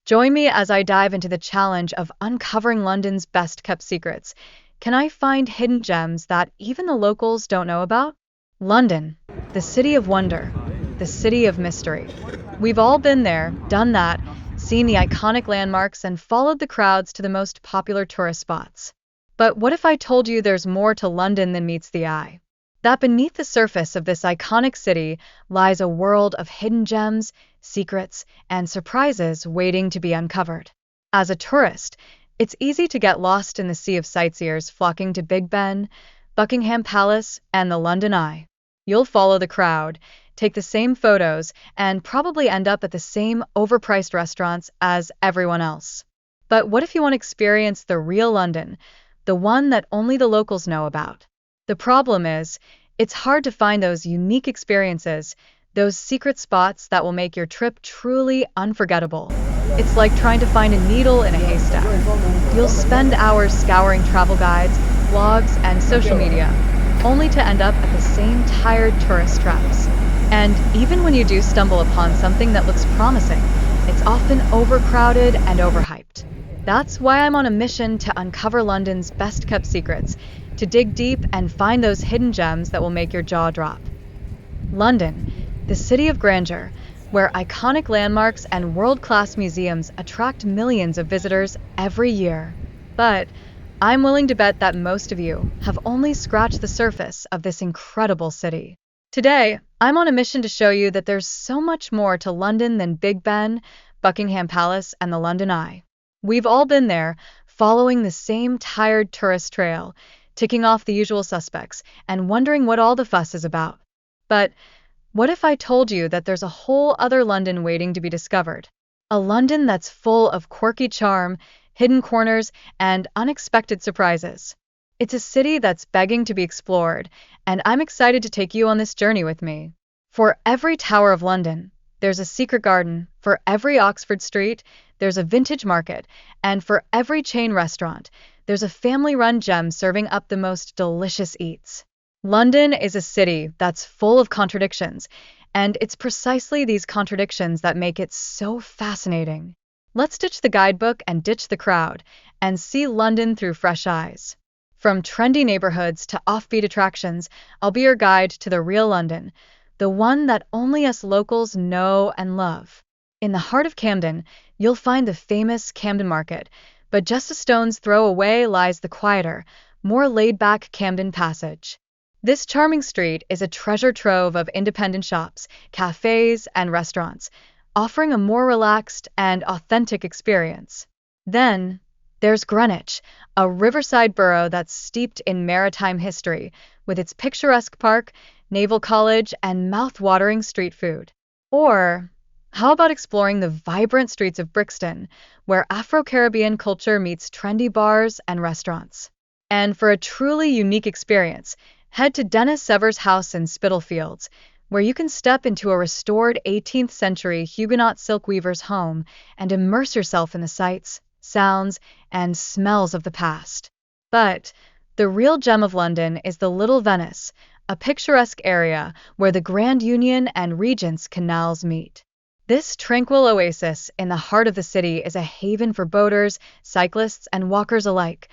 Join me as I dive into the challenge of uncovering London's best-kept secrets. Can I find hidden gems that even the locals don't know about? London, the city of wonder, the city of mystery. We've all been there, done that, seen the iconic landmarks and followed the crowds to the most popular tourist spots. But what if I told you there's more to London than meets the eye? That beneath the surface of this iconic city lies a world of hidden gems, secrets, and surprises waiting to be uncovered. As a tourist, it's easy to get lost in the sea of sightseers flocking to Big Ben, Buckingham Palace, and the London Eye. You'll follow the crowd, take the same photos, and probably end up at the same overpriced restaurants as everyone else. But what if you want to experience the real London, the one that only the locals know about? The problem is, it's hard to find those unique experiences, those secret spots that will make your trip truly unforgettable. It's like trying to find a needle in a haystack. You'll spend hours scouring travel guides, blogs, and social media, only to end up at the same tired tourist traps. And even when you do stumble upon something that looks promising, it's often overcrowded and overhyped. That's why I'm on a mission to uncover London's best-kept secrets, to dig deep and find those hidden gems that will make your jaw drop. London, the city of grandeur, where iconic landmarks and world-class museums attract millions of visitors every year. But I'm willing to bet that most of you have only scratched the surface of this incredible city. Today, I'm on a mission to show you that there's so much more to London than Big Ben, Buckingham Palace, and the London Eye. We've all been there, following the same tired tourist trail, ticking off the usual suspects, and wondering what all the fuss is about. But what if I told you that there's a whole other London waiting to be discovered? A London that's full of quirky charm, hidden corners, and unexpected surprises. It's a city that's begging to be explored, and I'm excited to take you on this journey with me. For every Tower of London, there's a secret garden. For every Oxford Street, there's a vintage market. And for every chain restaurant, there's a family-run gem serving up the most delicious eats. London is a city that's full of contradictions, and it's precisely these contradictions that make it so fascinating. Let's ditch the guidebook and ditch the crowd, and see London through fresh eyes. From trendy neighborhoods to offbeat attractions, I'll be your guide to the real London, the one that only us locals know and love. In the heart of Camden, you'll find the famous Camden Market, but just a stone's throw away lies the quieter, more laid-back Camden Passage. This charming street is a treasure trove of independent shops, cafes, and restaurants, offering a more relaxed and authentic experience. Then, there's Greenwich, a riverside borough that's steeped in maritime history, with its picturesque park, Naval College, and mouth-watering street food. Or how about exploring the vibrant streets of Brixton, where Afro-Caribbean culture meets trendy bars and restaurants? And for a truly unique experience, head to Dennis Sever's house in Spitalfields, where you can step into a restored 18th century Huguenot silk weaver's home and immerse yourself in the sights, sounds, and smells of the past. But the real gem of London is the Little Venice, a picturesque area where the Grand Union and Regent's canals meet. This tranquil oasis in the heart of the city is a haven for boaters, cyclists, and walkers alike,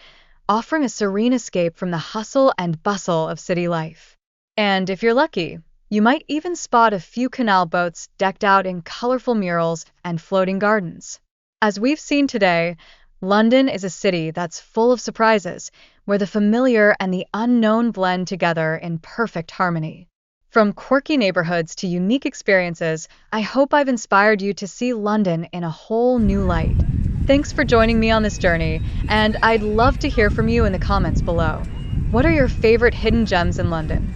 offering a serene escape from the hustle and bustle of city life. And if you're lucky, you might even spot a few canal boats decked out in colorful murals and floating gardens. As we've seen today, London is a city that's full of surprises, where the familiar and the unknown blend together in perfect harmony. From quirky neighborhoods to unique experiences, I hope I've inspired you to see London in a whole new light. Thanks for joining me on this journey, and I'd love to hear from you in the comments below. What are your favorite hidden gems in London?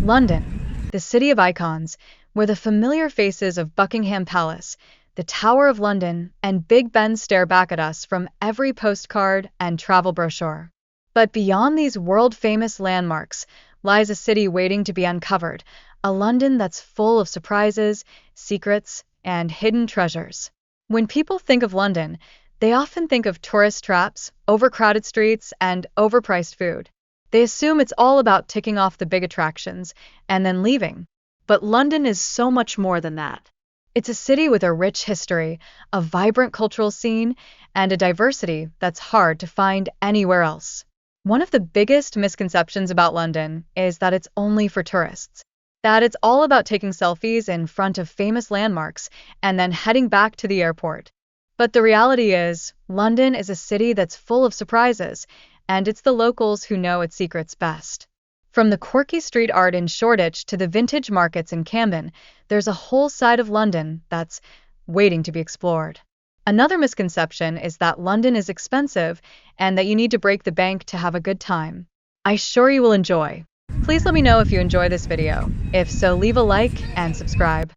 London, the city of icons, where the familiar faces of Buckingham Palace, the Tower of London, and Big Ben stare back at us from every postcard and travel brochure. But beyond these world-famous landmarks lies a city waiting to be uncovered, a London that's full of surprises, secrets, and hidden treasures. When people think of London, they often think of tourist traps, overcrowded streets, and overpriced food. They assume it's all about ticking off the big attractions and then leaving. But London is so much more than that. It's a city with a rich history, a vibrant cultural scene, and a diversity that's hard to find anywhere else. One of the biggest misconceptions about London is that it's only for tourists, that it's all about taking selfies in front of famous landmarks and then heading back to the airport. But the reality is, London is a city that's full of surprises, and it's the locals who know its secrets best. From the quirky street art in Shoreditch to the vintage markets in Camden, there's a whole side of London that's waiting to be explored. Another misconception is that London is expensive and that you need to break the bank to have a good time. I sure you will enjoy. Please let me know if you enjoy this video. If so, leave a like and subscribe.